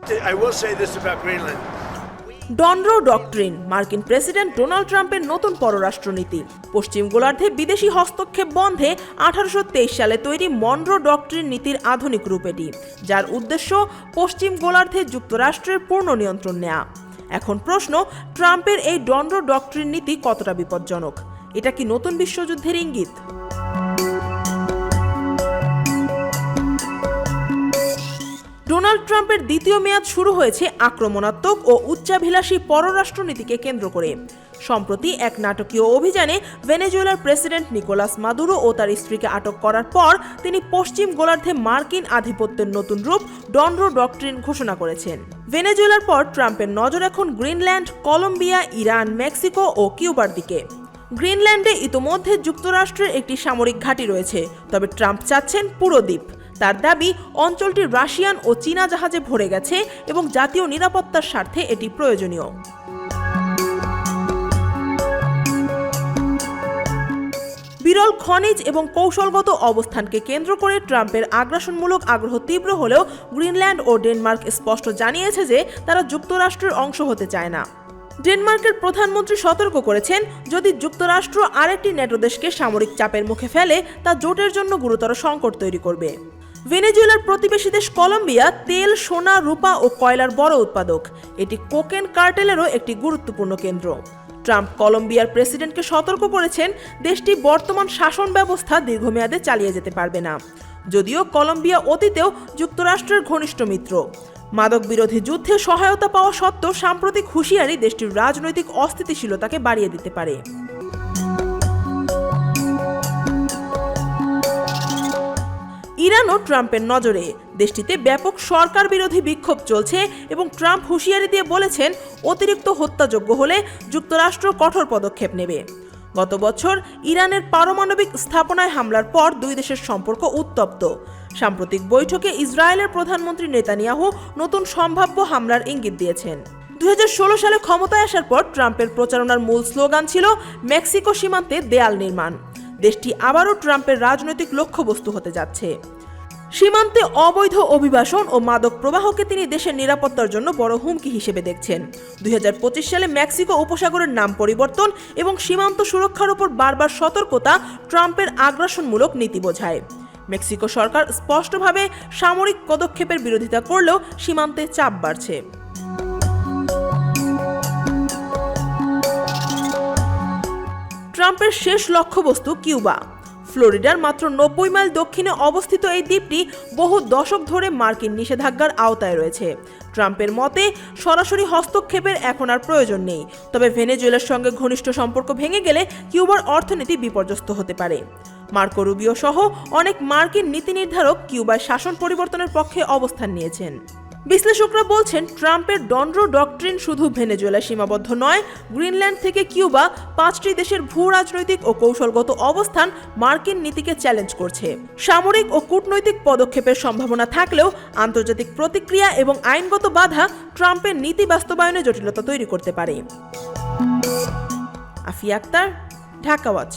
I will say this about Greenland. Donroe doctrine মার্কিন president Donald ট্রাম্পের নতুন পররাষ্ট্রনীতি। পশ্চিম গোলার্ধে বিদেশি হস্তক্ষেপ বন্ধে 1823 সালে তৈরি মনরো ডক্ট্রিন নীতির আধুনিক রূপ এটি, যার উদ্দেশ্য পশ্চিম গোলার্ধে যুক্তরাষ্ট্রের পূর্ণ নিয়ন্ত্রণ নেওয়া। এখন প্রশ্ন, ট্রাম্পের এই ডনরো ডক্ট্রিন নীতি কতটা বিপজ্জনক? এটা কি নতুন বিশ্বযুদ্ধের ইঙ্গিত? ডোনাল্ড ট্রাম্পের দ্বিতীয় মেয়াদ শুরু হয়েছে আক্রমণাত্মক ও উচ্চাভিলাষী পররাষ্ট্রনীতিকে কেন্দ্র করে। সম্প্রতি এক নাটকীয় অভিযানে ভেনেজুয়েলার প্রেসিডেন্ট নিকোলাস মাদুরো ও তার স্ত্রীকে আটক করার পর তিনি পশ্চিম গোলার্ধে মার্কিন আধিপত্যের নতুন রূপ ডনরো ডক্ট্রিন ঘোষণা করেছেন। ভেনেজুয়েলার পর ট্রাম্পের নজর এখন গ্রিনল্যান্ড, কলম্বিয়া, ইরান, মেক্সিকো ও কিউবার দিকে। গ্রিনল্যান্ডে ইতোমধ্যে যুক্তরাষ্ট্রের একটি সামরিক ঘাঁটি রয়েছে, তবে ট্রাম্প চাচ্ছেন পুরো দ্বীপ। তার দাবি, অঞ্চলটি রাশিয়ান ও চীনা জাহাজে ভরে গেছে এবং জাতীয় নিরাপত্তার স্বার্থে এটি প্রয়োজনীয়। বিরল খনিজ এবং কৌশলগত অবস্থানকে কেন্দ্র করে ট্রাম্পের আগ্রাসনমূলক আগ্রহ তীব্র হলেও গ্রিনল্যান্ড ও ডেনমার্ক স্পষ্ট জানিয়েছে যে তারা যুক্তরাষ্ট্রের অংশ হতে চায় না। ডেনমার্কের প্রধানমন্ত্রী সতর্ক করেছেন, যদি যুক্তরাষ্ট্র আরেকটি ন্যাটো দেশকে সামরিক চাপের মুখে ফেলে তা জোটের জন্য গুরুতর সংকট তৈরি করবে। ভেনেজুয়েলার প্রতিবেশী দেশ কলম্বিয়া তেল, সোনা, রূপা ও কয়লার বড় উৎপাদক। এটি কোকেন কার্টেলেরও একটি গুরুত্বপূর্ণ কেন্দ্র। ট্রাম্প কলম্বিয়ার প্রেসিডেন্টকে সতর্ক করেছেন, দেশটি বর্তমান শাসন ব্যবস্থা দীর্ঘমেয়াদে চালিয়ে যেতে পারবে না। যদিও কলম্বিয়া অতীতেও যুক্তরাষ্ট্রের ঘনিষ্ঠ মিত্র। মাদক বিরোধী যুদ্ধে সহায়তা পাওয়া সত্ত্বেও সাম্প্রতিক হুঁশিয়ারি দেশটির রাজনৈতিক অস্থিতিশীলতাকে বাড়িয়ে দিতে পারে। ইরানও ট্রাম্পের নজরে। দেশটিতে ব্যাপক সরকার বিরোধী বিক্ষোভ চলছে এবং ট্রাম্প হুঁশিয়ারি দিয়ে বলেছেন, অতিরিক্ত হত্যাযোগ্য হলে যুক্তরাষ্ট্র কঠোর পদক্ষেপ নেবে। গত বছর ইরানের পারমাণবিক স্থাপনায় হামলার পর দুই দেশের সম্পর্ক উত্তপ্ত। সাম্প্রতিক বৈঠকে ইসরায়েলের প্রধানমন্ত্রী নেতানিয়াহু নতুন সম্ভাব্য হামলার ইঙ্গিত দিয়েছেন। 2016 সালে ক্ষমতায় আসার পর ট্রাম্পের প্রচারণার মূল স্লোগান ছিল মেক্সিকো সীমান্তে দেয়াল নির্মাণ। দেশটি আবারও ট্রাম্পের রাজনৈতিক লক্ষ্যবস্তু হতে যাচ্ছে। সীমান্তে অবৈধ অভিবাসন ও মাদক প্রবাহকে তিনি দেশের নিরাপত্তার জন্য বড় হুমকি হিসেবে দেখছেন। 2025 সালে মেক্সিকো উপসাগরের নাম পরিবর্তন এবং সীমান্ত সুরক্ষার উপর বারবার সতর্কতা ট্রাম্পের আগ্রাসনমূলক নীতি বোঝায়। মেক্সিকো সরকার স্পষ্টভাবে সামরিক পদক্ষেপের বিরোধিতা করলেও সীমান্তে চাপ বাড়ছে। ট্রাম্পের শেষ লক্ষ্যবস্তু কিউবা। ফ্লোরিডার মাত্র 90 মাইল দক্ষিণে অবস্থিত এই দ্বীপটি বহু দশক ধরে মার্কিন নিষেধাজ্ঞার আওতায় রয়েছে। ট্রাম্পের মতে সরাসরি হস্তক্ষেপের এখন আর প্রয়োজন নেই, তবে ভেনেজুয়েলার সঙ্গে ঘনিষ্ঠ সম্পর্ক ভেঙে গেলে কিউবার অর্থনীতি বিপর্যস্ত হতে পারে। মার্কো রুবিও সহ অনেক মার্কিন নীতি নির্ধারক কিউবায় শাসন পরিবর্তনের পক্ষে অবস্থান নিয়েছেন। বিশ্লেষকরা বলছেন, ট্রাম্পের ডনরো ডক্ট্রিন শুধু ভেনেজুয়েলায় সীমাবদ্ধ নয়। গ্রিনল্যান্ড থেকে কিউবা 5টি দেশের ভূ রাজনৈতিক ও কৌশলগত অবস্থান মার্কিন নীতিকে চ্যালেঞ্জ করছে। সামরিক ও কূটনৈতিক পদক্ষেপের সম্ভাবনা থাকলেও আন্তর্জাতিক প্রতিক্রিয়া এবং আইনগত বাধা ট্রাম্পের নীতি বাস্তবায়নে জটিলতা তৈরি করতে পারে। আফিয়া আক্তার, ঢাকা ওয়াচ।